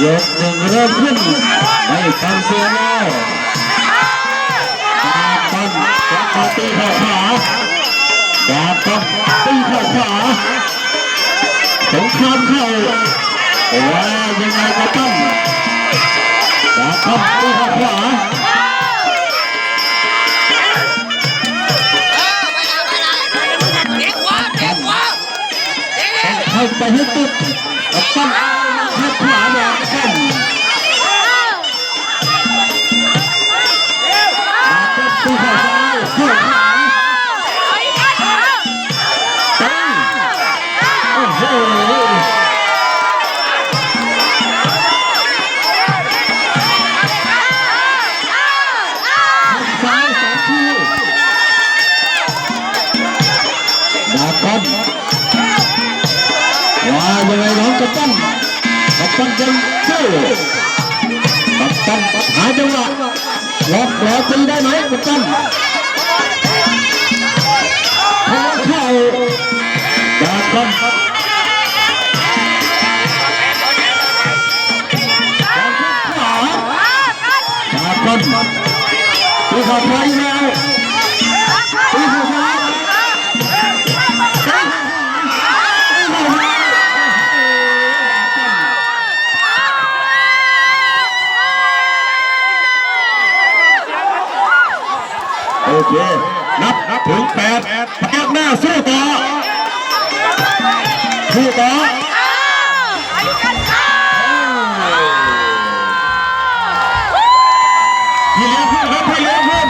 ยกหนึ่งเริ่มขึ้นไม่ทันเสียแล้วดาบต้นตีเข้าขวาดาบต้นตีเข้าขวาสงครามเข้าว่ายังไงก็ต้องดาบต้นตีเข้าขวาเข้าไปให้ติดกับต้นให้ขวาดาบต้นตีเข้าซ้ายเข้าขวาโอ้โหซ้ายสองทีดาบต้นว่ายังไงน้องกับปั้นยังสู้กับปั้นหาจังหวะล็อกแล้วตีได้ไหมกับปั้นเข้าดาบปั้นดาบปั้นตีเข้าไปแล้วตีเข้าไปโอเคนับถึง8พยักหน้าสู้ต่อพี่เลี้ยงขึ้นครับพี่เลี้ยงขึ้น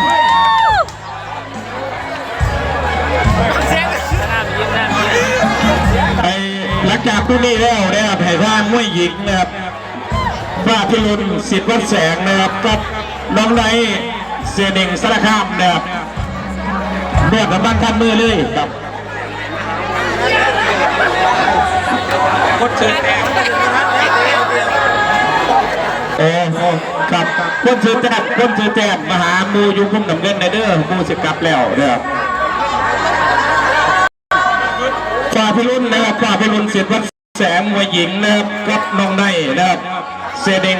หลังจากคู่นี้แล้วนะครับแผ่ร่างมวยหญิงนะครับฝ้าพิรุณสิทธิ์วัดแสงนะครับกับน้องไนเสียเด่งสารคามนะครับเรียกกับบ้านท่านมือเลยครับโอ้ครับคนซื้อแจ๊ดมหามูยุคุ้มน้ำเงินในเด้อมูสิกลับแล้วเด้อฝ่าพิรุณนะครับฝ่าพิรุณเสียดวัดแสงมวยหญิงนะครับกับน้องไนนะครับเสียเด่ง